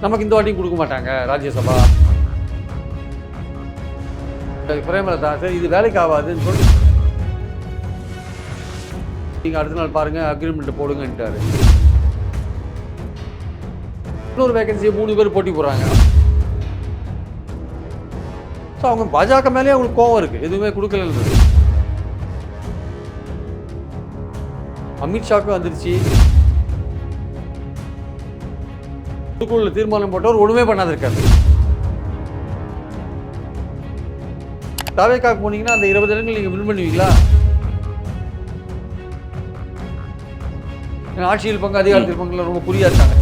நமக்கு இந்த வாட்டியும் கொடுக்க மாட்டாங்க ராஜ்யசபா. பிரேமலதா சரி இது வேலைக்கு ஆகாதுன்னு சொல்லி நீங்கள் அடுத்த நாள் பாருங்கள் அக்ரிமெண்ட்டை போடுங்கன்ட்டாரு. இன்னொரு வேகன்சியை 3 பேர் போட்டி போடுறாங்க. ஸோ அவங்க பாஜக மேலேயே அவங்களுக்கு கோவம் இருக்குது, எதுவுமே கொடுக்கலன்றது. அமித்ஷாவுக்கும் வந்துருச்சு. பொதுக்குழுல தீர்மானம் போட்டவர் ஒன்றுமே பண்ணாத இருக்காரு. தாவேக்காக்கு போனீங்கன்னா அந்த 20 இடங்கள் நீங்கள் வின் பண்ணுவீங்களா? ஆட்சியில் பங்கு அதிகாரத்தில் பங்குல ரொம்ப குறியா இருக்காங்க.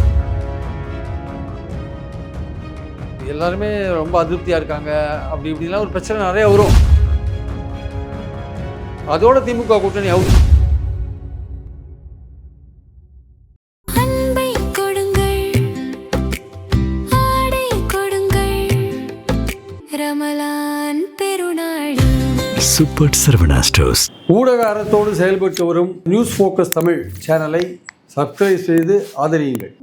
எல்லாருமே ரொம்ப அதிருப்தியாக இருக்காங்க. அப்படி இப்படிலாம் ஒரு பிரச்சனை நிறைய வரும். அதோட திமுக கூட்டணி அவுட். சூப்பர் சரவணா ஸ்டோர்ஸ் ஊடக அறத்தோடு செயல்பட்டு வரும் நியூஸ் ஃபோக்கஸ் தமிழ் சேனலை சப்ஸ்கிரைப் செய்து ஆதரியுங்கள்.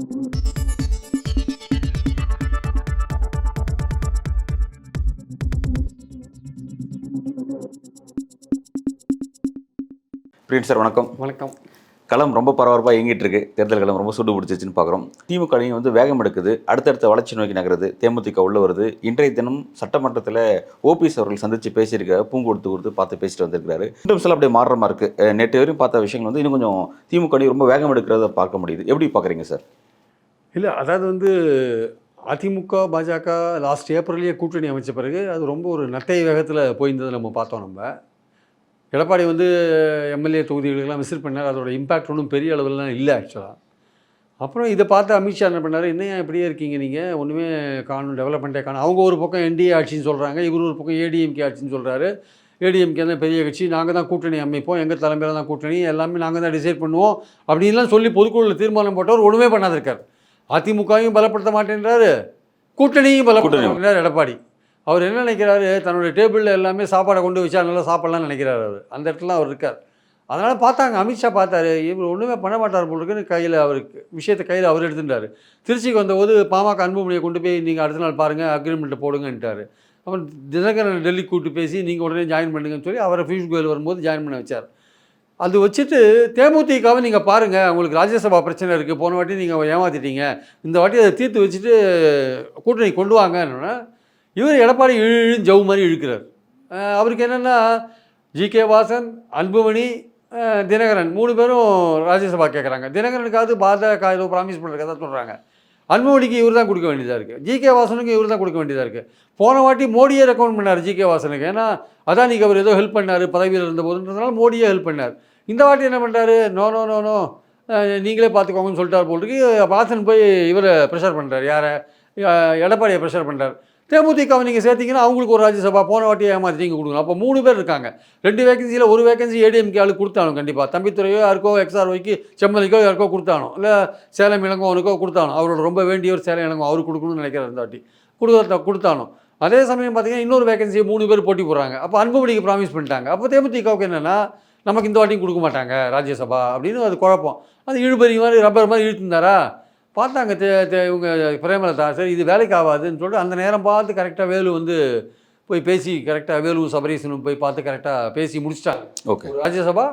பிரியன் சார் வணக்கம். வணக்கம். களம் ரொம்ப பரபரப்பாக இயங்கிட்டு இருக்கு. தேர்தல் களம் ரொம்ப சூடு பிடிச்சிச்சுன்னு பார்க்குறோம். திமுக வந்து வேகம் எடுக்குது, அடுத்தடுத்த வளர்ச்சி நோக்கி நகருது. தேமுதிக உள்ள வருது. இன்றைய தினம் சட்டமன்றத்தில் ஓபிஎஸ் அவர்கள் சந்தித்து பேசியிருக்காரு. பூங்கொடுத்து பார்த்து பேசிட்டு வந்திருக்காரு. இன்னும் சில அப்படியே மாற்றமாக இருக்கு. நேற்று வரையும் பார்த்த விஷயங்கள் வந்து இன்னும் கொஞ்சம் திமுக ரொம்ப வேகம் எடுக்கிறத பார்க்க முடியுது. எப்படி பார்க்குறீங்க சார்? இல்லை, அதாவது அதிமுக பாஜக லாஸ்ட் ஏப்ரல்லையே கூட்டணி அமைச்ச பிறகு அது ரொம்ப ஒரு நட்டை வேகத்தில் போயிருந்தது நம்ம பார்த்தோம். நம்ம எடப்பாடி எம்எல்ஏ தொகுதிகளுக்கெல்லாம் விசிட் பண்ணார். அதோட இம்பேக்ட் ஒன்றும் பெரிய அளவில்லாம் இல்லை ஆக்சுவலாக. அப்புறம் இதை பார்த்து அமித்ஷா என்ன பண்ணார், என்னையா இப்படியே இருக்கீங்க நீங்கள், ஒன்றுமே காணும், டெவலப்மெண்ட்டே காணும். அவங்க ஒரு பக்கம் என்டிஏ ஆட்சின்னு சொல்கிறாங்க, இவர் ஒரு பக்கம் ஏடிஎம்கே ஆட்சின்னு சொல்கிறாரு. ஏடிஎம்கே தான் பெரிய கட்சி, நாங்கள் தான் கூட்டணி அமைப்போம், எங்கள் தலைமையில் தான் கூட்டணி, எல்லாமே நாங்கள் தான் டிசைட் பண்ணுவோம் அப்படின்லாம் சொல்லி பொதுக்குழுவில் தீர்மானம் போட்டவர் ஒன்றுமே பண்ணாத இருக்கார். அதிமுகவையும் பலப்படுத்த மாட்டேன்றாரு, கூட்டணியும் பலப்படுத்த மாட்டேன்றார் எடப்பாடி. அவர் என்ன நினைக்கிறாரு, தன்னுடைய டேபிளில் எல்லாமே சாப்பாடை கொண்டு வச்சா நல்லா சாப்பிட்லான்னு நினைக்கிறார். அவர் அந்த இடத்துல அவர் இருக்கார். அதனால் பார்த்தாங்க, அமித்ஷா பார்த்தாரு, இவர் ஒன்றுமே பண்ண மாட்டார் போல் இருக்குன்னு கையில் அவருக்கு விஷயத்தை கையில் அவர் எடுத்துட்டார். திருச்சிக்கு வந்தபோது பாமக அன்புமணியை கொண்டு போய் நீங்கள் அடுத்த நாள் பாருங்கள் அக்ரிமெண்ட்டை போடுங்கன்ட்டார். அப்புறம் தினகரன் டெல்லி கூப்பிட்டு பேசி நீங்கள் உடனே ஜாயின் பண்ணுங்கன்னு சொல்லி அவரை பியூஷ் கோயல் வரும்போது ஜாயின் பண்ண வச்சார். அது வச்சுட்டு தேமுதிகவை நீங்கள் பாருங்கள், உங்களுக்கு ராஜ்யசபா பிரச்சனை இருக்குது, போன வாட்டி நீங்கள் ஏமாற்றிட்டீங்க, இந்த வாட்டி அதை தீர்த்து வச்சுட்டு கூட்டணி கொண்டு வாங்கன்னா இவர் எடப்பாடி இழுன்னு ஜவு மாதிரி இழுக்கிறார். அவருக்கு என்னென்னா ஜிகே வாசன், அன்புமணி, தினகரன் 3 பேரும் ராஜ்யசபா கேட்குறாங்க. தினகரனுக்காவது பாஜக ஏதோ ப்ராமிஸ் பண்ணுறதுக்காக சொல்கிறாங்க. அன்புமணிக்கு இவர் தான் கொடுக்க வேண்டியதாக இருக்குது, ஜிகே வாசனுக்கு இவர் தான் கொடுக்க வேண்டியதாக இருக்குது. போன வாட்டி மோடியே ரெக்கமெண்ட் பண்ணார் ஜிகே வாசனுக்கு, ஏன்னா அதானிக்கு அவர் ஏதோ ஹெல்ப் பண்ணார் பதவியில் இருந்தபோதுன்றதுனால மோடியே ஹெல்ப் பண்ணார். இந்த வாட்டி என்ன பண்ணுறாரு, நோ நோ நோ நோ நீங்களே பார்த்துக்கோங்கன்னு சொல்லிட்டார் போல் இருக்கு. வாசன் போய் இவரை ப்ரெஷர் பண்ணுறார், யாரை, எடப்பாடியை ப்ரெஷர் பண்ணுறார். தேமுதிகவை நீங்கள் சேர்த்திங்கன்னா அவங்களுக்கு ஒரு ராஜ்யசபா போன வாட்டியை ஏமாற்றிட்டு கொடுக்கணும். அப்போ 3 பேர் இருக்காங்க. 2 வேகன்சியில் ஒரு வேகன்சி ஏடிஎம்கே ஆளுக்கு கொடுத்தாலும் கண்டிப்பாக தம்பித்துறையோ யாருக்கோ எக்ஸ்ஆர்ஒய்க்கு செம்மலிக்கோ யாருக்கோ கொடுத்தாலும், இல்லை சேலம் இளங்கோவனுக்கோ கொடுத்தாலும், அவரோட ரொம்ப வேண்டியவர் சேலம் இளங்கோ அவருக்கு கொடுக்கணும்னு நினைக்கிறார். இந்த வாட்டி கொடுத்தாலும் அதே சமயம் பார்த்தீங்கன்னா இன்னொரு வேகன்சியை 3 பேர் போட்டி போடுறாங்க. அப்போ அன்புமணிக்கு ப்ராமிஸ் பண்ணிட்டாங்க. அப்போ தேமுதிகவுக்கு என்னென்னா நமக்கு இந்த வாட்டியும் கொடுக்க மாட்டாங்க ராஜ்யசபா அப்படின்னு அது குழப்பம். அது இழுபறி மாதிரி ரப்பர் மாதிரி இழுத்துருந்தாரா பார்த்தாங்க. இவங்க பிரேமலதா சரி இது வேலைக்கு ஆகாதுன்னு சொல்லிட்டு அந்த நேரம் பார்த்து கரெக்டாக வேலு போய் பேசி கரெக்டாக வேலு சபரீசனும் போய் பார்த்து கரெக்டாக பேசி முடிச்சிட்டாங்க. ஓகே, ராஜ்யசபா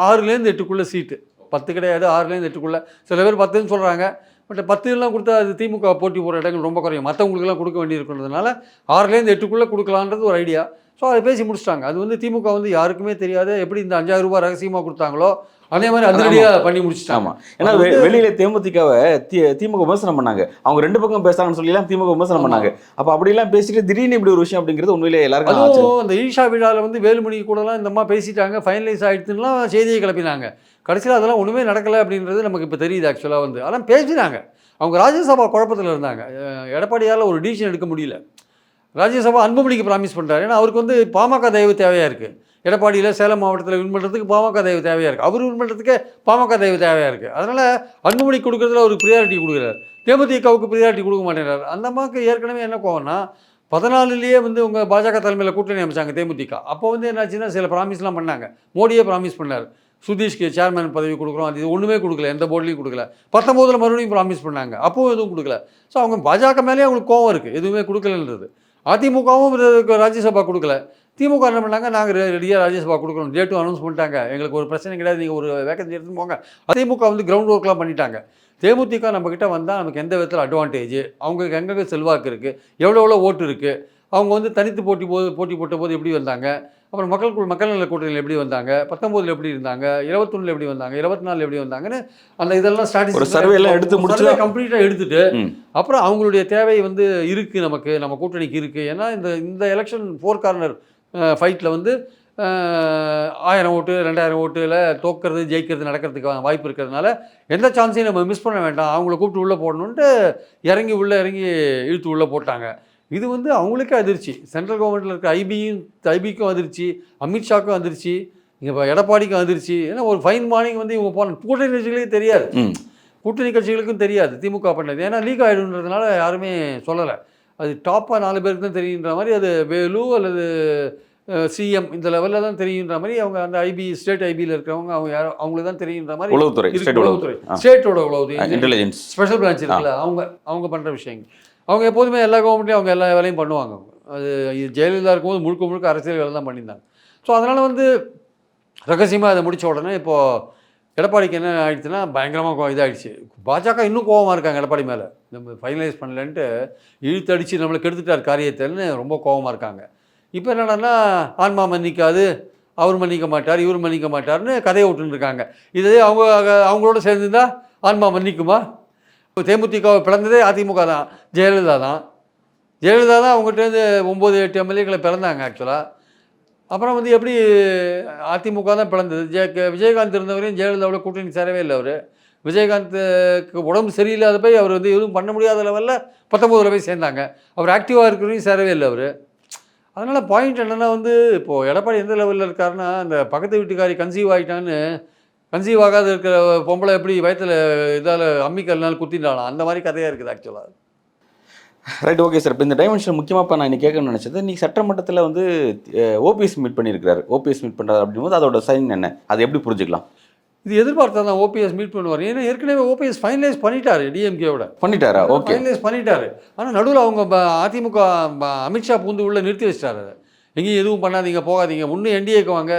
6லேருந்து 8க்குள்ளே சீட்டு, 10 கிடையாது, 6லேருந்து 8க்குள்ளே. சில பேர் 10ன்னு சொல்கிறாங்க. பட் 10 கொடுத்தா அது திமுக போட்டி போகிற இடங்கள் ரொம்ப குறையும், மற்றவங்களுக்குலாம் கொடுக்க வேண்டியிருக்கிறதுனால 6லேருந்து 8க்குள்ளே கொடுக்கலான்றது ஒரு ஐடியா. ஸோ அதை பேசி முடிச்சிட்டாங்க. அது திமுக யாருக்குமே தெரியாது, எப்படி இந்த 5000 ரூபாய் ரகசியமாக கொடுத்தாங்களோ அதே மாதிரி அதிரடியாக பண்ணி முடிச்சிட்டாங்க. ஏன்னா வெளியில தேமுதிகவை திமுக விமர்சனம் பண்ணாங்க. அவங்க 2 பக்கம் பேசுறாங்கன்னு சொல்லிலாம் திமுக விமர்சனம் பண்ணாங்க. அப்போ அப்படிலாம் பேசிட்டு திடீர்னு இப்படி ஒரு விஷயம் அப்படிங்கிறது உண்மையிலே எல்லாருக்கும். அதுவும் அந்த ஈஷா விழாவில் வேலுமணி கூடலாம் இந்த மாதிரி பேசிட்டாங்க, ஃபைனலைஸ் ஆகிடுச்சுலாம் செய்தியை கிளப்பினாங்க. கடைசியில் அதெல்லாம் ஒன்றுமே நடக்கலை அப்படின்றது நமக்கு இப்போ தெரியுது. ஆக்சுவலாக அதெல்லாம் பேசினாங்க. அவங்க ராஜ்யசபா குழப்பத்தில் இருந்தாங்க. எடப்பாடியால் ஒரு டிசிஷன் எடுக்க முடியல. ராஜ்யசபா அன்புமணிக்கு ப்ராமிஸ் பண்ணுறாரு, ஏன்னா அவருக்கு பாமக தயவு தேவையாக இருக்குது. எடப்பாடியில் சேலம் மாவட்டத்தில் வின் பண்ணுறதுக்கு பாமக தயவு தேவையாக இருக்குது, அவர் வின் பண்ணுறதுக்கு பாமக தயவு தேவையாக இருக்குது. அதனால் அன்புமணி கொடுக்குறதுல ஒரு ப்ரியாரிட்டி கொடுக்குறாரு, தேமுதிகவுக்கு ப்ரியாரிட்டி கொடுக்க மாட்டேங்கிறார். அந்த அம்மாவுக்கு ஏற்கனவே என்ன கோவம்னா 14லேயே உங்கள் பாஜக தலைமையில் கூட்டணி அமைச்சாங்க தேமுதிக. அப்போ என்னாச்சுன்னா சில ப்ராமிஸ்லாம் பண்ணாங்க, மோடியே ப்ராமிஸ் பண்ணார். சுதீஷ்க்கு சேர்மேன் பதவி கொடுக்குறோம், அது இது ஒன்றுமே கொடுக்கல, எந்த போர்ட்லையும் கொடுக்கல. 19 மறுபடியும் ப்ராமிஸ் பண்ணாங்க, அப்பவும் எதுவும் கொடுக்கல. ஸோ அவங்க பாஜக மேலேயே அவங்களுக்கு கோவம் இருக்குது, எதுவுமே கொடுக்கலன்றது. அதிமுகவும் ராஜ்யசபா கொடுக்கல. திமுக என்ன பண்ணாங்க, நாங்கள் ரெடியாக ராஜ்யசபா கொடுக்குறோம், டேட்டும் அனௌன்ஸ் பண்ணிட்டாங்க, எங்களுக்கு ஒரு பிரச்சனை கிடையாது, நீங்கள் ஒரு வேகன்சி எடுத்துன்னு போங்க. அதிமுக வந்து கிரவுண்ட் ஒர்க்லாம் பண்ணிட்டாங்க. தேமுதிக நம்மக்கிட்ட வந்தால் நமக்கு எந்த விதத்தில் அட்வான்டேஜ், அவங்களுக்கு எங்கெங்கே செல்வாக்கு இருக்குது, எவ்வளோ ஓட்டு இருக்குது, அவங்க வந்து தனித்து போட்டி போட்ட போது எப்படி வந்தாங்க, அப்புறம் மக்கள் நல கூட்டணியில் எப்படி வந்தாங்க, 19 எப்படி இருந்தாங்க, 21 எப்படி வந்தாங்க, 24 எப்படி வந்தாங்கன்னு அந்த இதெல்லாம் ஸ்ட்ராட்டஜி சர்வேலாம் எடுத்து முடிச்சு கம்ப்ளீட்டாக எடுத்துட்டு அப்புறம் அவங்களுடைய தேவை வந்து இருக்குது, நமக்கு நம்ம கூட்டணிக்கு இருக்குது. ஏன்னா இந்த எலெக்ஷன் 4 கார்னர் ஃபைட்டில் வந்து 1000 ஓட்டு 2000 ஓட்டுல தோக்கிறது ஜெயிக்கிறது நடக்கிறதுக்கு வாய்ப்பு இருக்கிறதுனால எந்த சான்ஸையும் நம்ம மிஸ் பண்ண வேண்டாம், அவங்கள கூப்பிட்டு உள்ளே போடணுன்ட்டு இறங்கி இழுத்து உள்ளே போட்டாங்க. இது வந்து அவங்களுக்கே அதிர்ச்சி, சென்ட்ரல் கவர்மெண்ட்டில் இருக்க ஐபிக்கும் அதிர்ச்சி, அமித்ஷாக்கும் அதிர்ச்சி, இங்கே இப்போ எடப்பாடிக்கும் அதிர்ச்சி. ஏன்னா ஒரு ஃபைன் மார்னிங் வந்து இவங்க போன கூட்டணி கட்சிகளுக்கு தெரியாது, கூட்டணி கட்சிகளுக்கும் தெரியாது திமுக பண்ணது. ஏன்னா லீக் ஆகிடுன்றதுனால யாருமே சொல்லலை. அது டாப்பாக 4 பேருக்கு தான் தெரியுன்ற மாதிரி, அது வேலு அல்லது சிஎம் இந்த லெவலில் தான் தெரியுன்ற மாதிரி, அவங்க அந்த ஸ்டேட் ஐபியில் இருக்கிறவங்க அவங்களுக்கு தான் தெரியுன்ற மாதிரி உளவுத்துறை, ஸ்டேட்டோட உளவுத்துறை, இன்டெலிஜென்ஸ் ஸ்பெஷல் பிரான்ச் இருக்குல்ல, அவங்க பண்ணுற விஷயங்கள். அவங்க எப்போதுமே எல்லா கவர்மெண்ட்லையும் அவங்க எல்லா வேலையும் பண்ணுவாங்க. அது ஜெயலலிதா இருக்கும்போது முழுக்க அரசியல் வேலை தான் பண்ணியிருந்தாங்க. ஸோ அதனால் வந்து ரகசியமாக அதை முடித்த உடனே இப்போது எடப்பாடிக்கு என்ன ஆயிடுச்சுன்னா பயங்கரமாக இதாகிடுச்சு. பாஜக இன்னும் கோபமாக இருக்காங்க எடப்பாடி மேலே, நம்ம ஃபைனலைஸ் பண்ணலன்ட்டு இழுத்தடிச்சு நம்மளை கெடுத்துட்டார் காரியத்தைன்னு ரொம்ப கோபமாக இருக்காங்க. இப்போ என்னடான்னா ஆன்மா மன்னிக்காது, அவர் மன்னிக்க மாட்டார், இவர் மன்னிக்க மாட்டார்னு கதையை விட்டுன்னு இருக்காங்க. இதே அவங்களோட சேர்ந்துருந்தா ஆன்மா மன்னிக்குமா? தேமுதிகவை பிளந்ததே அதிமுக தான், ஜெயலலிதா தான் அவங்ககிட்டேருந்து 9-8 எம்எல்ஏக்களை பிறந்தாங்க ஆக்சுவலாக. அப்புறம் வந்து எப்படி அதிமுக தான் பிளந்தது. விஜயகாந்த் இருந்தவரையும் ஜெயலலிதாவோட கூட்டணி சேரவே இல்லை. அவர் விஜயகாந்துக்கு உடம்பு சரியில்லாத போய் அவர் வந்து எதுவும் பண்ண முடியாத லெவலில் 19 போய் சேர்ந்தாங்க. அவர் ஆக்டிவாக இருக்கிறவரையும் சேரவே இல்லை அவர். அதனால் பாயிண்ட் என்னென்னா வந்து இப்போது எடப்பாடி எந்த லெவலில் இருக்காருன்னா, அந்த பக்கத்து வீட்டுக்காரி கன்சீவ் ஆகாத இருக்கிற பொம்பளை எப்படி வயத்தில் இதால் அம்மிக்கல்னால குத்திட்டாலாம், அந்த மாதிரி கதையாக இருக்குது ஆக்சுவலாக. Right, okay sir. இப்போ இந்த டைமென்ஷன் முக்கியமாக இப்போ நான் இன்னைக்கு கேட்கணும்னு நினச்சது, நீ சட்டமன்றத்தில் வந்து ஓபிஎஸ் மீட் பண்ணியிருக்கிறாரு. ஓபிஎஸ் மீட் பண்ணுறாரு அப்படிங்கும்போது அதோட சைன் என்ன, அதை எப்படி புரிஞ்சுக்கலாம்? இது எதிர்பார்த்தா தான் ஓபிஎஸ் மீட் பண்ணுவார். ஏன்னா ஏற்கனவே ஓபிஎஸ் ஃபைனலைஸ் பண்ணிட்டாரு, டிஎம்கேவோட பண்ணிட்டாரா? ஓகே, ஃபைனலைஸ் பண்ணிட்டாரு. ஆனால் நடுவில் அவங்க அதிமுக அமித்ஷா பூந்து உள்ள நிறுத்தி வச்சிட்டாரு. எங்கேயும் எதுவும் பண்ணாதீங்க, போகாதீங்க, இன்னும் என்டிஏக்கு வாங்க.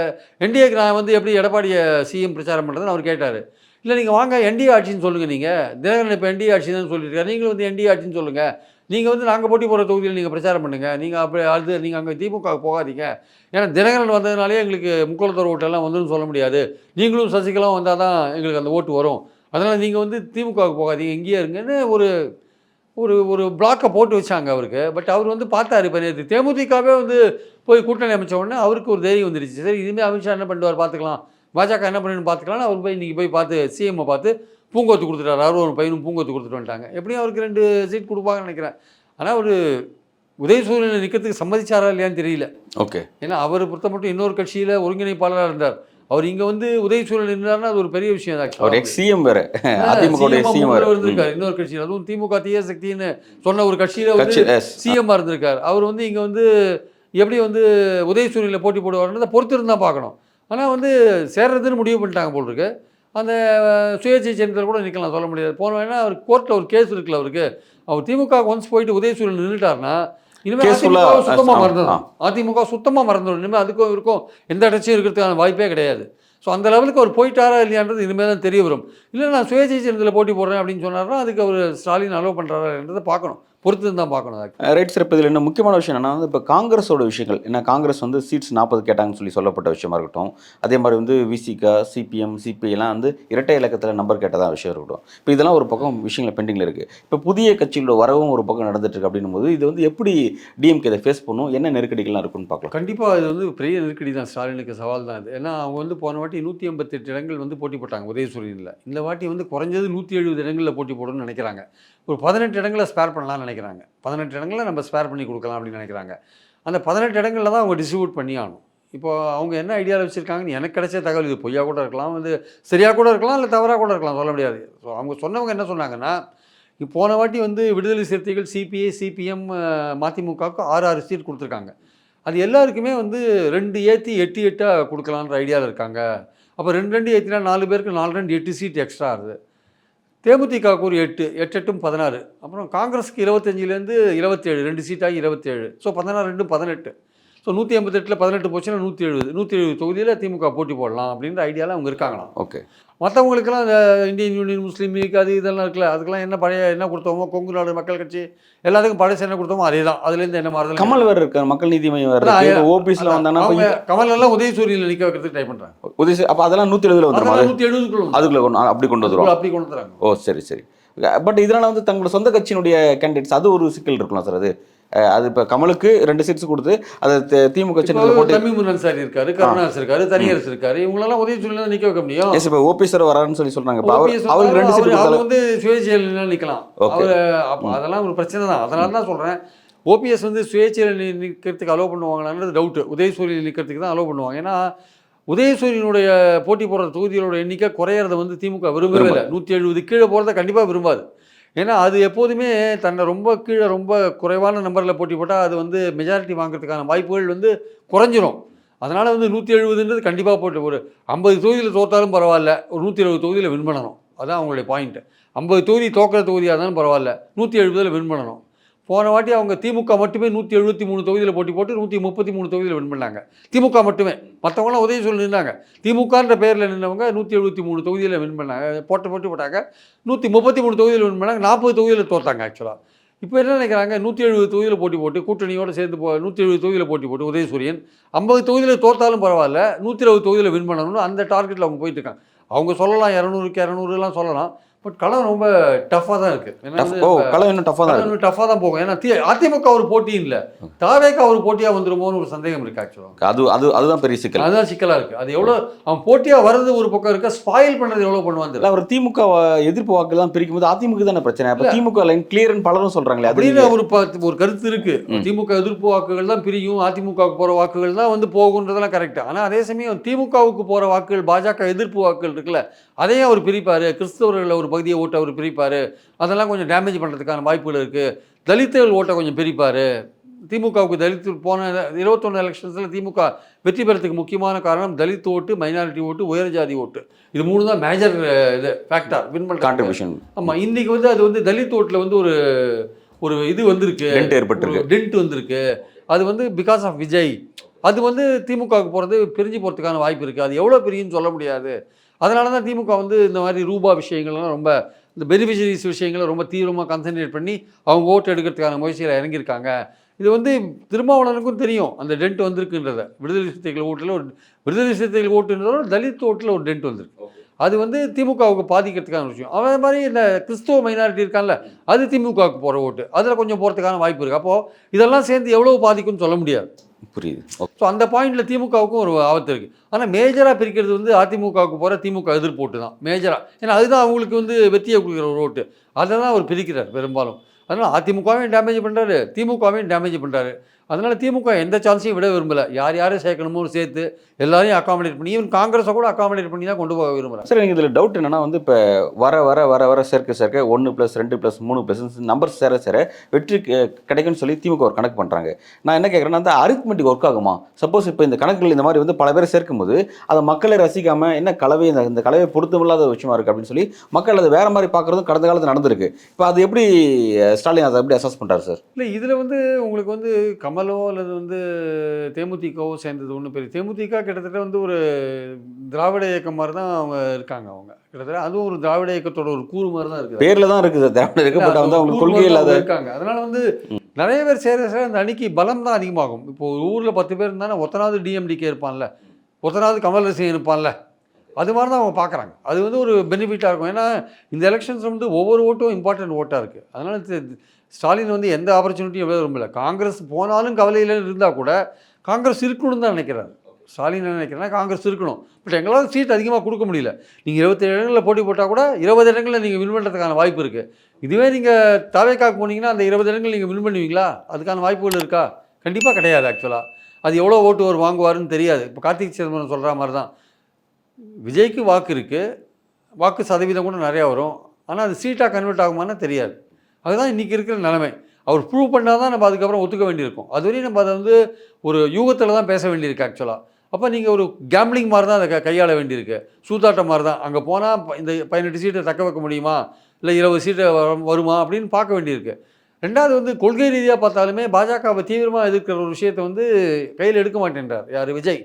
என்டிஏக்கு நான் வந்து எப்படி எடப்பாடியை சிஎம் பிரச்சாரம் பண்ணுறதுன்னு அவர் கேட்டார். இல்லை நீங்கள் வாங்க என்டிஏ ஆட்சின்னு சொல்லுங்கள், நீங்கள் தினகரன் இப்போ என்டிஏ ஆட்சி தான் சொல்லியிருக்காரு, நீங்களும் வந்து என்டிஏ ஆட்சின்னு சொல்லுங்கள், நீங்கள் வந்து நாங்கள் போட்டி போகிற தொகுதியில் நீங்கள் பிரச்சாரம் பண்ணுங்கள், நீங்கள் அப்படி நீங்கள் அங்கே திமுக போகாதீங்க, ஏன்னா தினகரன் வந்ததுனாலே எங்களுக்கு முக்குளத்தோர் ஓட்டெல்லாம் வந்துன்னு சொல்ல முடியாது, நீங்களும் சசிகலாவும் வந்தால் தான் எங்களுக்கு அந்த ஓட்டு வரும், அதனால் நீங்கள் வந்து திமுகவுக்கு போகாதீங்க, இங்கேயே இருங்கன்னு ஒரு ஒரு ஒரு பிளாக்கை போட்டு வச்சாங்க அவருக்கு. பட் அவர் வந்து பார்த்தாரு, இப்போ நேற்று தேமுதிகவே வந்து போய் கூட்டணி அமைச்ச உடனே அவருக்கு ஒரு தைரியம் வந்துருச்சு. சரி இதுமாதிரி அமித்ஷா என்ன பண்ணுவார் பார்த்துக்கலாம், பாஜக என்ன பண்ணுன்னு பார்த்துக்கலாம்னு அவர் போய் இன்றைக்கி போய் பார்த்து சிஎம்மை பார்த்து பூங்கொத்து கொடுத்துட்டார். அவர் ஒரு பையனும் பூங்கொத்து கொடுத்துட்டு வந்துட்டாங்க. எப்படியும் அவருக்கு 2 சீட் கொடுப்பாங்கன்னு நினைக்கிறேன். ஆனால் ஒரு உதயசூரியனை நிற்கிறதுக்கு சம்மதிச்சாரா இல்லையான்னு தெரியல. ஓகே, ஏன்னா அவர் பொறுத்த மட்டும் இன்னொரு கட்சியில் ஒருங்கிணைப்பாளராக இருந்தார். அவர் இங்கே வந்து உதயசூரியன் இருந்தார்னா அது ஒரு பெரிய விஷயம் தான். அவர் எக்ஸ்-சிஎம் வேறு, அதிமுக இருந்திருக்காரு இன்னொரு கட்சியில், அதுவும் திமுக தீய சக்தின்னு சொன்ன ஒரு கட்சியில் வந்து சிஎம்மாக இருந்திருக்காரு. அவர் வந்து இங்கே வந்து எப்படி வந்து உதயசூரியனில் போட்டி போடுவார்ன்றதை பொறுத்து இருந்தால் பார்க்கணும். ஆனால் வந்து சேர்றதுன்னு முடிவு பண்ணிட்டாங்க போல் இருக்கு. அந்த சுயேட்சை சேர்ந்ததில் கூட நிற்கலாம், சொல்ல முடியாது. போன வேணா அவர் கோர்ட்டில் ஒரு கேஸ் இருக்குல்ல அவருக்கு, அவர் திமுக ஒன்ஸ் போயிட்டு உதயசூரியன் நின்றுட்டார்னா இனிமேல் அதிமுக சுத்தமாக மறந்துடும். அதிமுக சுத்தமாக மறந்துடும். இனிமேல் அதுக்கும் இருக்கும் எந்த இடத்தையும் இருக்கிறதுக்கான வாய்ப்பே கிடையாது. ஸோ அந்த லெவலுக்கு அவர் போயிட்டாரா இல்லையான்றது இனிமேல் தான் தெரிய வரும். இல்லை நான் சுயேட்சை சேர்ந்ததில் போட்டி போடுறேன் அப்படின்னு சொன்னார்னா அதுக்கு அவர் ஸ்டாலின் அலோவ் பண்ணுறாருன்றதை பார்க்கணும், பொறுத்து தான் பார்க்கணும். Right sir. இப்போ இதில் என்ன முக்கியமான விஷயம் என்னன்னா, இப்போ காங்கிரஸோட விஷயங்கள் என்ன, காங்கிரஸ் வந்து சீட்ஸ் 40 கேட்டாங்கன்னு சொல்லப்பட்ட விஷயமா இருக்கட்டும், அதே மாதிரி வந்து விசிகா, சிபிஎம், சிபிஐலாம் வந்து இரட்டை இலக்கத்தில் நம்பர் கேட்டதா விஷயம் இருக்கட்டும். இப்போ இதெல்லாம் ஒரு பக்கம் விஷயங்கள் பெண்டிங்கில் இருக்குது. இப்போ புதிய கட்சிகளோட வரவும் ஒரு பக்கம் நடந்துட்டு இருக்கு. அப்படின்னும் போது இது வந்து எப்படி டிஎம்கே இதை ஃபேஸ் பண்ணும், என்ன நெருக்கடிகள்லாம் இருக்குன்னு பார்க்கலாம். கண்டிப்பாக இது வந்து பெரிய நெருக்கடி தான், ஸ்டாலினுக்கு சவால் தான் இது. ஏன்னா அவங்க வந்து போன வாட்டி 188 இடங்கள் வந்து போட்டி போட்டாங்க உதயசூரியனில். இந்த வாட்டி வந்து குறைஞ்சது 170 இடங்களில் போட்டி போடணும்னு நினைக்கிறாங்க. ஒரு 18 இடங்களை ஸ்பேர் பண்ணலாம்னு நினைக்கிறாங்க. 18 இடங்களை நம்ம ஸ்பேர் பண்ணி கொடுக்கலாம் அப்படின்னு நினைக்கிறாங்க. அந்த 18 இடங்களில் தான் அவங்க டிஸ்ட்ரிபியூட் பண்ணி ஆகணும். இப்போ அவங்க என்ன ஐடியாவில் வச்சுருக்காங்கன்னு எனக்கு கிடைச்ச தகவல், இது பொய்யா கூட இருக்கலாம், வந்து சரியாக கூட இருக்கலாம், இல்லை தவறாக கூட இருக்கலாம், சொல்ல முடியாது. ஸோ அவங்க சொன்னவங்க என்ன சொன்னாங்கன்னா, போன வாட்டி வந்து விடுதலை சிறுத்தைகள், சிபிஐ, சிபிஎம், மதிமுகவுக்கு 6 சீட் கொடுத்துருக்காங்க. அது எல்லாருக்குமே வந்து 2 ஏற்றி 8 கொடுக்கலான்ற ஐடியாவில் இருக்காங்க அப்போ 2 ஏற்றினா 4 பேருக்கு 4 8 சீட் எக்ஸ்ட்ரா ஆகுது. தேமுதிகவுக்கு ஒரு 8, 8 16. அப்புறம் காங்கிரஸுக்கு 25லேருந்து 27, 2 சீட்டாகி 27. ஸோ 16 18. ஸோ 188ல் 18 போச்சுன்னா 170 தொகுதியில் திமுக போட்டி போடலாம் அப்படின்ற ஐடியாவில் அவங்க இருக்காங்களாம். ஓகே. மற்றவங்களுக்கெல்லாம் இந்த இந்தியன் யூனியன் முஸ்லீம் லீக் அது இதெல்லாம் இருக்குல்ல, அதுக்கெல்லாம் என்ன பழைய என்ன கொடுத்தோமோ, கொங்கு நாடு மக்கள் கட்சி எல்லாத்துக்கும் பழசு என்ன கொடுத்தோமோ அதே தான். அதுலேருந்து என்ன மாறுதல்? கமல் வேறு இருக்கார், மக்கள் நீதி மையம் வேறு இருக்கு. ஓபிஎஸ்ல வந்தாங்கன்னா கமல் எல்லாம் உதயசூரியனில் நிற்க வைக்கிறதுக்கு ட்ரை பண்ணுறாங்க. உதயசூரி அப்போ அதெல்லாம் 170 வந்துடும். 170 அதுக்குள்ள அப்படி கொண்டு வந்துடும். அப்படி கொண்டு வந்துறாங்க. ஓ சரி சரி. பட் இதனால் வந்து தங்களோட சொந்த கட்சியினுடைய கேண்டிடேட்ஸ் அது ஒரு சிக்கல் இருக்கலாம் சார். அது இப்போ கமலுக்கு 2 சீட்ஸ் கொடுத்து அதை திமுக போட்டு தமிமுன் அன்சாரி இருக்காரு, கருணாஸ் இருக்காரு, தனியரசு இருக்காரு, இவங்களெல்லாம் உதயசூரியனில் நிற்க வைக்க முடியும். இப்போ ஓபிஎஸ் வராருன்னு சொல்லி சொல்றாங்க. அவருக்கு 2 சீட் அவர் வந்து சுயேட்சையில் நிற்கலாம். அவர் அதெல்லாம் ஒரு பிரச்சனை தான். அதனால தான் சொல்கிறேன், ஓபிஎஸ் வந்து சுயேட்சையில் நிற்கிறதுக்கு அலோவ் பண்ணுவாங்களான்றது டவுட்டு. உதயசூரியன் நிற்கிறதுக்கு தான் அலோவ் பண்ணுவாங்க. ஏன்னா உதயசூரியனுடைய போட்டி போடுற தொகுதிகளோட எண்ணிக்கை குறையிறத வந்து திமுக விரும்பவே இல்லை. 170 கீழே போகிறத கண்டிப்பாக விரும்பாது. ஏன்னா அது எப்போதுமே தன்னை ரொம்ப கீழே ரொம்ப குறைவான நம்பரில் போட்டி போட்டால் அது வந்து மெஜாரிட்டி வாங்குறதுக்கான வாய்ப்புகள் வந்து குறைஞ்சிரும். அதனால் வந்து 170ன்றது கண்டிப்பாக போட்டு ஒரு 50 தொகுதியில் தோற்றாலும் பரவாயில்ல, ஒரு 120 தொகுதியில் வின் பண்ணணும். அதுதான் அவங்களுடைய பாயிண்ட்டு. 50 தொகுதி தோக்கிற தொகுதியாக இருந்தாலும் பரவாயில்ல, 170ல் வின் பண்ணணும். போன வாட்டி அவங்க திமுக மட்டுமே 173 தொகுதியில் போட்டி போட்டு 133 தொகுதியில் வின் பண்ணாங்க. திமுக மட்டுமே. மற்றவங்களாம் உதயசூரியன் நின்றாங்க. திமுகன்ற பேரில் நின்றவங்க 173 தொகுதியில் வின் பண்ணாங்க. போட்டாங்க 133 தொகுதியில் வின் பண்ணாங்க. 40 தொகுதியில் தோற்றாங்க ஆக்சுவலாக. இப்போ என்ன நினைக்கிறாங்க, 170 தொகுதியில் போட்டி போட்டு கூட்டணியோடு சேர்ந்து 170 தொகுதியில் போட்டி போட்டு உதயசூரியன் 50 தொகுதியில் தோற்றாலும் பரவாயில்ல, 120 தொகுதியில் வின் பண்ணணும்னு அந்த டார்கெட்டில் அவங்க போயிட்டு இருக்காங்க. அவங்க சொல்லலாம் 200க்கு 200 சொல்லலாம். பட் களம் ரொம்ப டஃப்பாக தான் இருக்குது. களம் இன்னும் டஃப்பாக தான் போகும். ஏன்னா அதிமுக ஒரு போட்டி இல்லை, தாவேக்கா ஒரு போட்டியாக வந்துருமோன்னு ஒரு சந்தேகம் இருக்குது ஆக்சுவலாக. அதுதான் பெரிய சிக்கல். அதுதான் சிக்கலாக இருக்குது. அது எவ்வளோ அவன் போட்டியாக வர்றது ஒரு பக்கம் இருக்க, ஸ்பாயில் பண்ணுறது எவ்வளோ பண்ணுவாங்க. அவர் திமுக எதிர்ப்பு வாக்கு தான் பிரிக்கும் போது அதிமுக தானே பிரச்சனை. அப்போ திமுக லைன் கிளியர்னு பலரும் சொல்கிறாங்களே, அப்படின்னு ஒரு கருத்து இருக்குது. திமுக எதிர்ப்பு வாக்குகள் தான் பிரியும், அதிமுகவுக்கு போகிற வாக்குகள் தான் வந்து போகுன்றதெல்லாம் கரெக்டு. ஆனால் அதே சமயம் திமுகவுக்கு போகிற வாக்குகள், பாஜக எதிர்ப்பு வாக்குகள் இருக்குல்ல, அதையும் அவர் பிரிப்பார். கிறிஸ்தவர்கள் ஒரு பகுதியை ஓட்டை அவர் பிரிப்பார். அதெல்லாம் கொஞ்சம் டேமேஜ் பண்ணுறதுக்கான வாய்ப்புகள் இருக்குது. தலித்துகள் ஓட்டை கொஞ்சம் பிரிப்பார். திமுகவுக்கு தலித்து போன 21 எலெக்ஷன்ஸில் திமுக வெற்றி பெறத்துக்கு முக்கியமான காரணம் தலித் ஓட்டு, மைனாரிட்டி ஓட்டு, உயர் ஜாதி ஓட்டு. இது 3 தான் மேஜர் இது ஃபேக்டர் வின் பண்ண கான்ட்ரிபியூஷன். ஆமாம், இன்றைக்கி வந்து அது வந்து தலித் ஓட்டில் வந்து ஒரு இது வந்திருக்கு, டென்ட் வந்திருக்கு. அது வந்து பிகாஸ் ஆஃப் விஜய். அது வந்து திமுகவுக்கு போகிறது பிரிஞ்சு போகிறதுக்கான வாய்ப்பு இருக்குது. அது எவ்வளோ பிரியுன்னு சொல்ல முடியாது. அதனால தான் திமுக வந்து இந்த மாதிரி ரூபா விஷயங்கள்லாம் ரொம்ப, இந்த பெனிஃபிஷரிஸ் விஷயங்களை ரொம்ப தீவிரமாக கான்சன்ட்ரேட் பண்ணி அவங்க ஓட்டு எடுக்கிறதுக்கான முயற்சியில் இறங்கியிருக்காங்க. இது வந்து திருமாவளவனுக்கும் தெரியும் அந்த டென்ட் வந்திருக்குன்றதை. விடுதலை சிறுத்தைகள் ஓட்டில் விடுதலை சிறுத்தைகள் ஓட்டுன்றதோட தலித் ஓட்டில் ஒரு டென்ட் வந்திருக்கு. அது வந்து திமுகவுக்கு பாதிக்கிறதுக்கான விஷயம். அதே மாதிரி இந்த கிறிஸ்துவ மைனாரிட்டி இருக்கான்ல, அது திமுகவுக்கு போகிற ஓட்டு, அதில் கொஞ்சம் போகிறதுக்கான வாய்ப்பு இருக்குது. அப்போது இதெல்லாம் சேர்ந்து எவ்வளோ பாதிக்கும்னு சொல்ல முடியாது. புரியுது. ஸோ அந்த பாயிண்டில் திமுகவுக்கும் ஒரு ஆபத்து இருக்குது. ஆனால் மேஜராக பிரிக்கிறது வந்து அதிமுகவுக்கு போகிற திமுக எதிர்ப்பு ஓட்டு தான் மேஜராக. ஏன்னா அதுதான் அவங்களுக்கு வந்து வெற்றியை கொடுக்குற ஒரு ஓட்டு. அதை தான் அவர் பிரிக்கிறார் பெரும்பாலும். அதனால் அதிமுகவையும் டேமேஜ் பண்ணுறாரு, திமுகவையும் டேமேஜ் பண்ணுறாரு. அதனால் திமுக எந்த சான்ஸையும் விட விரும்பலை. யாரும் சேர்க்கணுமோ சேர்த்து எல்லாரையும் அகாமடேட் பண்ணி, ஈவன் காங்கிரஸை கூட அகாமடேட் பண்ணி தான் கொண்டு போக விரும்புகிறேன். சார், எனக்கு இதில் டவுட் என்னன்னா வந்து இப்போ வர சேர்க்க 1+2+3+ நம்பர் சேர வெற்றி கிடைக்கும்னு சொல்லி திமுக ஒரு கணக்கு பண்ணுறாங்க. நான் என்ன கேட்குறேன்னா, அந்த அரித்மெட்டிக் ஒர்க் ஆகுமா? சப்போஸ் இப்போ இந்த கணக்குகள் இந்த மாதிரி வந்து பல பேரை சேர்க்கும்போது அதை மக்களை ரசிக்காமல் என்ன கலவை, இந்த கலவை பொருத்தமில்லாத விஷயமா இருக்குது அப்படின்னு சொல்லி மக்கள் அதை வேறு மாதிரி பார்க்குறதும் கடந்த காலத்தில் நடந்திருக்கு. இப்போ அது எப்படி ஸ்டாலின் அதை எப்படி அசஸ் பண்ணுறாரு சார்? இல்லை, இதில் வந்து உங்களுக்கு வந்து கமலோ அல்லது வந்து தேமுதிகவோ சேர்ந்தது ஒன்றும் பெரிய. தேமுதிக கிட்டத்தட்ட வந்து ஒரு திராவிட இயக்கம் மாதிரி தான் அவங்க இருக்காங்க. அவங்க கிட்டத்தட்ட அதுவும் ஒரு திராவிட இயக்கத்தோட ஒரு கூறு மாதிரி தான் இருக்குது. பேரில் தான் இருக்குது திராவிட இயக்கம், பட் வந்து அவங்க கொள்கை இல்லாத இருக்காங்க. அதனால வந்து நிறைய பேர் சேர அந்த அணிக்கு பலம் தான் அதிகமாகும். இப்போ ஒரு ஊரில் 10 பேர் இருந்தாலும் ஒத்தனாவது டிஎம்டிகே இருப்பான்ல, ஒத்தனாவது கமல் ரசிகன் இருப்பான்ல, அது மாதிரி தான் அவங்க பார்க்குறாங்க. அது வந்து ஒரு பெனிஃபிட்டாக இருக்கும். ஏன்னா இந்த எலெக்ஷன்ஸ் வந்து ஒவ்வொரு ஓட்டும் இம்பார்ட்டன்ட் ஓட்டாக இருக்குது. அதனால் ஸ்டாலின் வந்து எந்த ஆப்பர்ச்சுனிட்டியும் எவ்வளோ விரும்பல. காங்கிரஸ் போனாலும் கவலையில் இருந்தால் கூட காங்கிரஸ் இருக்கணும்னு தான் நினைக்கிறாரு ஸ்டாலின். நினைக்கிறேன்னா காங்கிரஸ் இருக்கணும், பட் எங்களால் சீட் அதிகமாக கொடுக்க முடியல. நீங்கள் 27 இடங்களில் போட்டி போட்டால் கூட 20 இடங்களில் நீங்கள் வின் பண்ணுறதுக்கான வாய்ப்பு இருக்குது. இதுவே நீங்கள் தாவேக்காக்கு போனீங்கன்னா அந்த 20 இடங்கள் நீங்கள் வின் பண்ணுவீங்களா? அதுக்கான வாய்ப்புகள் இருக்கா? கண்டிப்பாக கிடையாது. ஆக்சுவலாக அது எவ்வளோ ஓட்டு ஒரு வாங்குவாருன்னு தெரியாது. இப்போ கார்த்திக் சிதம்பரம் சொல்கிற மாதிரி தான் விஜய்க்கு வாக்கு இருக்குது, வாக்கு சதவீதம் கூட நிறையா வரும். ஆனால் அது சீட்டாக கன்வெர்ட் ஆகுமான்னு தெரியாது. அதுதான் இன்றைக்கி இருக்கிற நிலைமை. அவர் ப்ரூவ் பண்ணால் தான் நம்ம அதுக்கப்புறம் ஒத்துக்க வேண்டியிருக்கும். அதுவரையும் நம்ம அதை வந்து ஒரு யூகத்தில் தான் பேச வேண்டியிருக்கு ஆக்சுவலாக. அப்போ நீங்கள் ஒரு கேம்பிளிங் மாதிரி தான் அதை கையாள வேண்டியிருக்கு. சூதாட்டம் மாதிரி தான். அங்கே போனால் இந்த 18 சீட்டை தக்க வைக்க முடியுமா, இல்லை 20 சீட்டை வருமா அப்படின்னு பார்க்க வேண்டியிருக்கு. ரெண்டாவது வந்து கொள்கை ரீதியாக பார்த்தாலுமே பாஜகவை தீவிரமாக எதிர்க்கிற ஒரு விஷயத்தை வந்து கையில் எடுக்க மாட்டேன்றார் யார், விஜய்.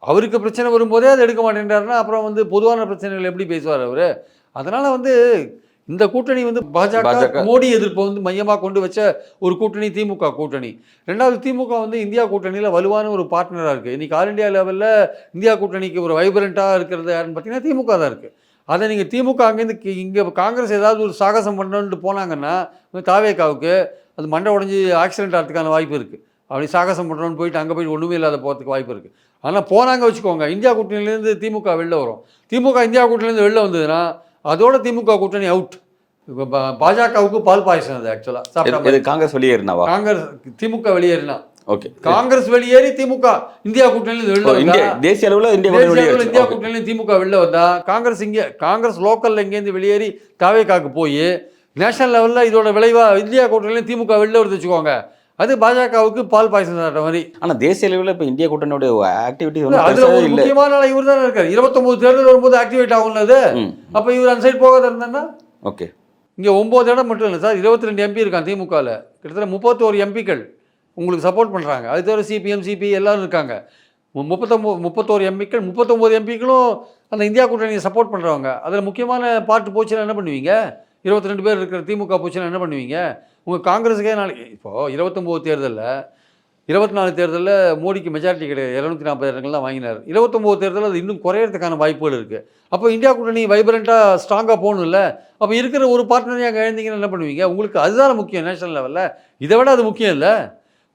அவருக்கு பிரச்சனை வரும்போதே அதை எடுக்க மாட்டேன்றாருன்னா அப்புறம் வந்து பொதுவான பிரச்சனைகள் எப்படி பேசுவார் அவர்? அதனால் வந்து இந்த கூட்டணி வந்து பாஜக மோடி எதிர்ப்பை வந்து மையமாக கொண்டு வச்ச ஒரு கூட்டணி திமுக கூட்டணி. ரெண்டாவது திமுக வந்து இந்தியா கூட்டணியில் வலுவான ஒரு பார்ட்னராக இருக்குது. இன்றைக்கி ஆல் இண்டியா லெவலில் இந்தியா கூட்டணிக்கு ஒரு வைப்ரண்ட்டாக இருக்கிறது யாருன்னு பார்த்தீங்கன்னா திமுக தான் இருக்குது. அதை நீங்கள் திமுக அங்கேருந்து இங்கே காங்கிரஸ் ஏதாவது ஒரு சாகசம் பண்ணணுன்ட்டு போனாங்கன்னா தாவேக்காவுக்கு அது மண்டை உடஞ்சி ஆக்சிடென்ட் ஆகிறதுக்கான வாய்ப்பு இருக்குது. அப்படி சாகசம் பண்ணுறோன்னு போயிட்டு அங்கே போயிட்டு ஒன்றுமே இல்லாத போகிறதுக்கு வாய்ப்பு இருக்குது. ஆனால் போனாங்க வச்சுக்கோங்க, இந்தியா கூட்டணியிலேருந்து திமுக வெளில வரும். திமுக இந்தியா கூட்டணியிலேருந்து வெளில வந்ததுன்னா அதோட திமுக கூட்டணி அவுட். இப்போ பாஜகவுக்கு பால் பாயசம் அது ஆக்சுவலாக சாப்பிட்டா. காங்கிரஸ் வெளியேறினாவா? காங்கிரஸ் திமுக வெளியேறினா ஓகே, காங்கிரஸ் வெளியேறி திமுக இந்தியா கூட்டணியில வெளில வந்தா, தேசிய அளவில் இந்தியா கூட்டணியில திமுக வெளில வந்தா காங்கிரஸ் லோக்கல்ல இங்கேருந்து வெளியேறி தாவேக்காக்கு போய் நேஷனல் லெவலில் இதோட விளைவா இந்தியா கூட்டணியில திமுக வெளில வருது வச்சுக்கோங்க, அது பாஜகவுக்கு பால் பாயசம் சாப்பிட்ட மாதிரி. ஆனால் தேசிய அளவில் இப்போ இந்தியா கூட்டணியோட ஆக்டிவிட்டி அதுல ஒரு முக்கியமான ஆள் இவர் தானே இருக்காரு. 29 தேர்தல் வரும்போது ஆக்டிவேட் ஆகும்ல. அப்போ இவர் அந்த சைடு போகாத இருந்தா ஓகே. இங்கே 9 இடம் மட்டும் இல்லை சார், 22 எம்பி இருக்கான் திமுகவில். கிட்டத்தட்ட 31 எம்பிக்கள் உங்களுக்கு சப்போர்ட் பண்ணுறாங்க. அது தவிர சிபிஎம் சிபி எல்லோரும் இருக்காங்க. 31 எம்பிக்கள், 39 எம்பிக்களும் அந்த இந்தியா கூட்டணியை சப்போர்ட் பண்ணுறவங்க. அதில் முக்கியமான பார்ட்டு போச்சுன்னா என்ன பண்ணுவீங்க? 22 பேர் இருக்கிற திமுக போச்சுன்னா என்ன பண்ணுவீங்க? உங்கள் காங்கிரஸுக்கே நாளைக்கு இப்போது 29 தேர்தலில் 24 தேர்தலில் மோடிக்கு மெஜாரிட்டி கிடையாது, 240 இடங்கள் தான் வாங்கினார். 29 தேர்தலில் அது இன்னும் குறையிறதுக்கான வாய்ப்புகள் இருக்குது. அப்போ இந்தியா கூட்டணி வைப்ரண்ட்டாக ஸ்ட்ராங்காக போகணும்ல. அப்போ இருக்கிற ஒரு பார்ட்னரையாக அங்கே எழுந்தீங்கன்னா என்ன பண்ணுவீங்க? உங்களுக்கு அதுதான் முக்கியம் நேஷனல் லெவலில். இதை விட அது முக்கியம் இல்லை.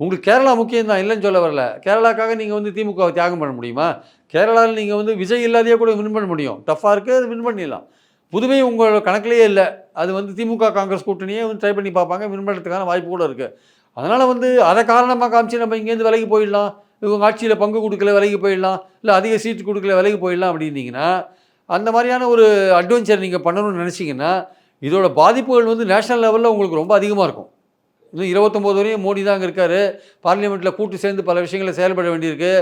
உங்களுக்கு கேரளா முக்கியம் தான், இல்லைன்னு சொல்ல வரல. கேரளாக்காக நீங்கள் வந்து திமுகவை தியாகம் பண்ண முடியுமா? கேரளாவில் நீங்கள் வந்து விஜய் இல்லாதையே கூட வின் பண்ண முடியும். டஃப்பாக இருக்குது, அது வின் பண்ணிடலாம். புதுமை உங்களோட கணக்கிலேயே இல்லை. அது வந்து திமுக காங்கிரஸ் கூட்டணியே வந்து ட்ரை பண்ணி பார்ப்பாங்க, வின் பண்ணுறதுக்கான வாய்ப்பு கூட இருக்குது. அதனால் வந்து அதை காரணமாக காமிச்சு நம்ம இங்கேருந்து விலைக்கு போயிடலாம், இவங்க ஆட்சியில் பங்கு கொடுக்கல விலைக்கு போயிடலாம், இல்லை அதிக சீட்டு கொடுக்கல விலைக்கு போயிடலாம் அப்படின்னீங்கன்னா, அந்த மாதிரியான ஒரு அட்வென்ச்சர் நீங்கள் பண்ணணும்னு நினச்சிங்கன்னா இதோட பாதிப்புகள் வந்து நேஷனல் லெவலில் உங்களுக்கு ரொம்ப அதிகமாக இருக்கும். இன்னும் 29 வரையும் மோடி தான் அங்கே இருக்கார். பார்லிமெண்ட்டில் கூட்டு சேர்ந்து பல விஷயங்களை செயல்பட வேண்டியிருக்கு.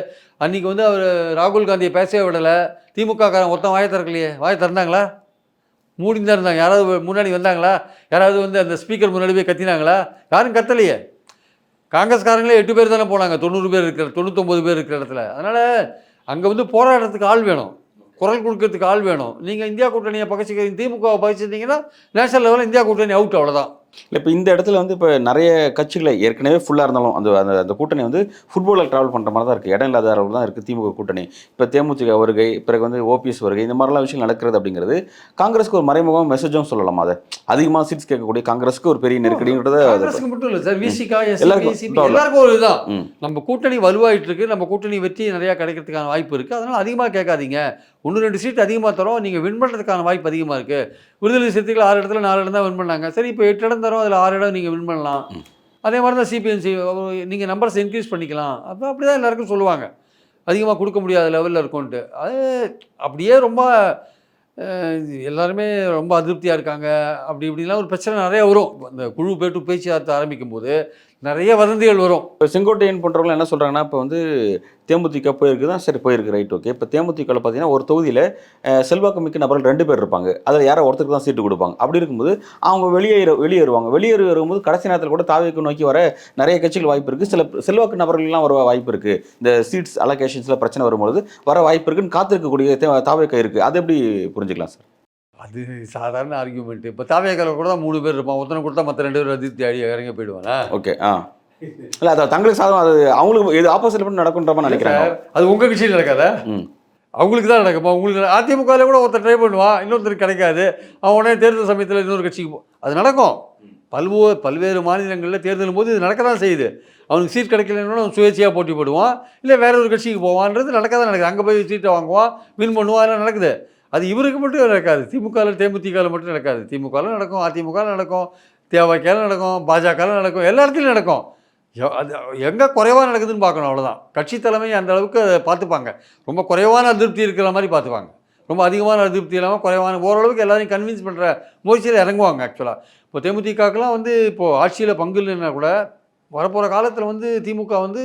அன்றைக்கி வந்து அவர் ராகுல் காந்தியை பேசவே விடலை. திமுககாரன் ஒருத்தன் வாயை திறக்கலையே. வாயை திறந்தாங்களா? மூடி தான் இருந்தாங்க. யாராவது முன்னாடி வந்தாங்களா? யாராவது வந்து அந்த ஸ்பீக்கர் முன்னாடி போய் கத்தினாங்களா? யாரும் கத்தலையே. காங்கிரஸ்காரங்களே 8 பேர் தானே போனாங்க, 90 பேர் இருக்கிற 99 பேர் இருக்கிற இடத்துல. அதனால் அங்கே வந்து போராடுறதுக்கு ஆள் வேணும், குரல் கொடுக்கறதுக்கு ஆள் வேணும். நீங்கள் இந்தியா கூட்டணியை பகைச்சிக்கிறீங்க, திமுகவை பகைச்சிருந்தீங்கன்னா நேஷனல் லெவலில் இந்தியா கூட்டணி அவுட், அவ்வளோதான். இல்லை இப்போ இந்த இடத்துல வந்து இப்போ நிறைய கட்சிகளை ஏற்கனவே ஃபுல்லாக இருந்தாலும் அந்த அந்த அந்த கூட்டணி வந்து ஃபுட்பாலில் ட்ராவல் பண்ணுற மாதிரி தான் இருக்குது. இடம் இல்லாத அளவு தான் இருக்குது திமுக கூட்டணி. இப்போ தேமுதிக வருகை, பிறகு வந்து ஓபிஎஸ் வருகை, இந்த மாதிரிலாம் விஷயம் நடக்கிறது அப்படிங்கிறது காங்கிரஸுக்கு ஒரு மறைமுகம் மெசேஜும் சொல்லலாம். அதை அதிகமாக சீட்ஸ் கேட்கக்கூடிய காங்கிரஸுக்கு ஒரு பெரிய நெருக்கடின்றத காங்கிரஸுக்கு மட்டும் இல்லை சார், விசிகா எல்லாருக்கும் ஒரு இதுதான். நம்ம கூட்டணி வலுவாயிட்டு இருக்கு, நம்ம கூட்டணி வெற்றி நிறையா கிடைக்கிறதுக்கான வாய்ப்பு இருக்குது. அதனால் அதிகமாக கேட்காதீங்க, 1-2 சீட் அதிகமாக தரோம், நீங்கள் வின் பண்ணுறதுக்கான வாய்ப்பு அதிகமாக இருக்குது. விடுதலை சிறுத்தைகள் 6 இடத்துல 4 இடம் தான் வின் பண்ணாங்க. சரி, இப்போ 8 இடம் தரோம், அதில் 6 இடம் நீங்கள் வின் பண்ணலாம். அதே மாதிரி தான் சிபிஎம்சி, நீங்கள் நம்பர்ஸ் இன்க்ரீஸ் பண்ணிக்கலாம். அப்படி தான் எல்லாருக்கும் சொல்லுவாங்க, அதிகமாக கொடுக்க முடியாத லெவலில் இருக்கும்ன்ட்டு. அது அப்படியே ரொம்ப எல்லாருமே ரொம்ப அதிருப்தியாக இருக்காங்க. அப்படி இப்படிலாம் ஒரு பிரச்சனை நிறைய வரும். அந்த குழு பேச்சுவார்த்தை ஆரம்பிக்கும் போது நிறைய வதந்திகள் வரும். இப்போ செங்கோட்டையன் போன்றவங்க என்ன சொல்கிறாங்கன்னா, இப்போ வந்து தேமுதிக போயிருக்கு தான், சரி போயிருக்கு, ரைட், ஓகே. இப்போ தேமுதிகவில் பார்த்தீங்கன்னா ஒரு தொகுதியில் செல்வாக்கு மிக்க நபர்கள் 2 பேர் இருப்பாங்க. அதில் யாரோ ஒருத்தருக்கு தான் சீட்டு கொடுப்பாங்க. அப்படி இருக்கும்போது அவங்க வெளியேறுவாங்க. வரும்போது கடைசி நேரத்தில் கூட தாவேக்கு நோக்கி வர நிறைய கட்சிகள் வாய்ப்பு இருக்குது. சில செல்வாக்கு நபர்கள்லாம் வர வாய்ப்பு இருக்குது. இந்த சீட்ஸ் அலோகேஷன்ஸில் பிரச்சனை வரும்பொழுது வர வாய்ப்பு இருக்குன்னு காத்திருக்கக்கூடிய தாவேக்கா இருக்குது. அது எப்படி புரிஞ்சுக்கலாம் சார்? அது சாதாரண ஆர்கியூமெண்ட்டு. இப்போ தாவேக்காவில் கூட தான் 3 பேர் இருப்பான். ஒருத்தனை கொடுத்தா மற்ற 2 பேர் அதிருப்தி இறங்கி போயிடுவானா? ஓகே. இல்லை, அது தங்களுக்கு சாதம், அது அவங்களுக்கு எது ஆப்போசிட் பண்ணி நடக்குன்ற மாதிரி நினைக்கிறாங்க. அது உங்கள் கட்சியில் நடக்காதா? அவங்களுக்கு தான் நடக்குமா? உங்களுக்கு அதிமுகவில் கூட ஒருத்தர் ட்ரை பண்ணுவான், இன்னொருத்தருக்கு கிடைக்காது, அவன் உடனே தேர்தல் சமயத்தில் இன்னொரு கட்சிக்கு அது நடக்கும். பல்வேறு மாநிலங்களில் தேர்தலும் போது இது நடக்க தான் செய்யுது. அவனுக்கு சீட் கிடைக்கலன்னு அவன் சுயேட்சையாக போட்டி போடுவான், இல்லை வேற ஒரு கட்சிக்கு போவான்றது நடக்க தான் நடக்குது. அங்கே போய் சீட்டை வாங்குவான், வின் பண்ணுவான், அதெல்லாம் நடக்குது. அது இவருக்கு மட்டும் நடக்காது, திமுகவில் தேமுதிகவில் மட்டும் நடக்காது. திமுகவில் நடக்கும், அதிமுகவில் நடக்கும், தேவைக்கால நடக்கும், பாஜகவில் நடக்கும், எல்லா இடத்துலையும் நடக்கும். அது எங்கே குறைவாக நடக்குதுன்னு பார்க்கணும், அவ்வளோதான். கட்சி தலைமை அந்த அளவுக்கு அதை பார்த்துப்பாங்க. ரொம்ப குறைவான அதிருப்தி இருக்கிற மாதிரி பார்த்துப்பாங்க. ரொம்ப அதிகமான அதிருப்தி இல்லாமல் குறைவான, ஓரளவுக்கு எல்லாரையும் கன்வின்ஸ் பண்ணுற முயற்சியில் இறங்குவாங்க. ஆக்சுவலாக இப்போ தேமுதிகலாம் வந்து இப்போது ஆட்சியில் பங்கு இல்லைன்னா கூட வரப்போகிற காலத்தில் வந்து திமுக வந்து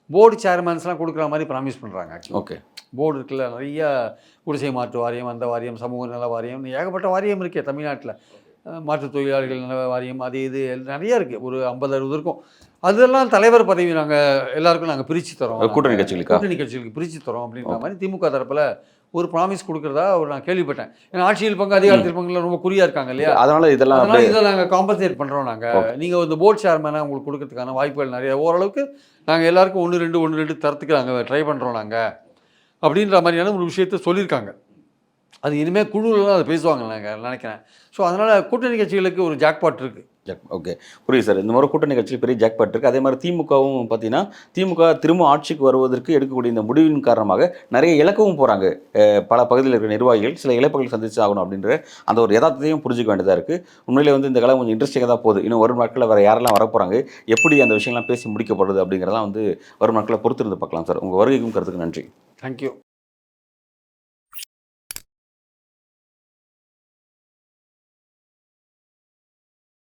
போர்டு சேர்மன்ஸ்லாம் கொடுக்குற மாதிரி ப்ராமிஸ் பண்ணுறாங்க. ஓகே. போர்டு இருக்குல்ல, நிறைய குடிசை மாற்று வாரியம், அந்த வாரியம், சமூக நல வாரியம், ஏகப்பட்ட வாரியம் இருக்கே தமிழ்நாட்டில். மாற்றுத் தொழிலாளர்கள் நல வாரியம், அது இது நிறையா இருக்குது. ஒரு 50-60 இருக்கும். அதெல்லாம் தலைவர் பதவி எல்லாருக்கும் நாங்கள் பிரித்து தரோம். கூட்டணி கட்சிகளுக்கா? கூட்டணி கட்சிகளுக்கு பிரித்து தரோம் அப்படின்ற மாதிரி திமுக தரப்பில் ஒரு ப்ராமிஸ் கொடுக்குறதா நான் கேள்விப்பட்டேன். ஏன்னா ஆட்சியில் பங்கு, அதிகாரத்தில் பங்குல ரொம்ப குறியாக இருக்காங்க இல்லையா? அதனால இதை நாங்கள் காம்பன்சேட் பண்ணுறோம். நீங்கள் இந்த போர்டு சேர்மனாக உங்களுக்கு கொடுக்கறதுக்கான வாய்ப்புகள் நிறைய, ஓரளவுக்கு நாங்கள் எல்லாருக்கும் 1-2 தரத்துக்கு நாங்கள் ட்ரை பண்ணுறோம் அப்படின்ற மாதிரியான ஒரு விஷயத்த சொல்லியிருக்காங்க. அது இனிமேல் குழுவில் அதை பேசுவாங்க நாங்கள் நினைக்கிறேன். ஸோ அதனால் கூட்டணி கட்சிகளுக்கு ஒரு ஜாக்பாட் இருக்குது. ஓகே, புரியுது சார். இந்த மாதிரி கூட்டணி கட்சியில் பெரிய ஜாக்பாட் இருக்குது. அதே மாதிரி திமுகவும் பார்த்தீங்கன்னா, திமுக திரும்ப ஆட்சிக்கு வருவதற்கு எடுக்கக்கூடிய இந்த முடிவின் காரணமாக நிறைய இழக்கவும் போகிறாங்க. பல பகுதியில் இருக்கிற நிர்வாகிகள் சில இழப்புகள் சந்திச்சு ஆகணும் அப்படின்ற அந்த ஒரு யதார்த்தத்தையும் புரிஞ்சுக்க வேண்டியதாக இருக்குது. உண்மையிலே வந்து இந்த காலம் கொஞ்சம் இன்ட்ரெஸ்டிங்காக தான் போகுது. இன்னும் வரும் நாட்களில் வேறு யாரெல்லாம் வரப்போகிறாங்க, எப்படி அந்த விஷயங்கள்லாம் பேசி முடிக்கப்படுது அப்படிங்கிறதெல்லாம் வந்து வரும் நாட்களில் பொறுத்திருந்து பார்க்கலாம் சார். உங்கள் வருகைக்கும் கருத்துக்கு நன்றி. தேங்க்யூ.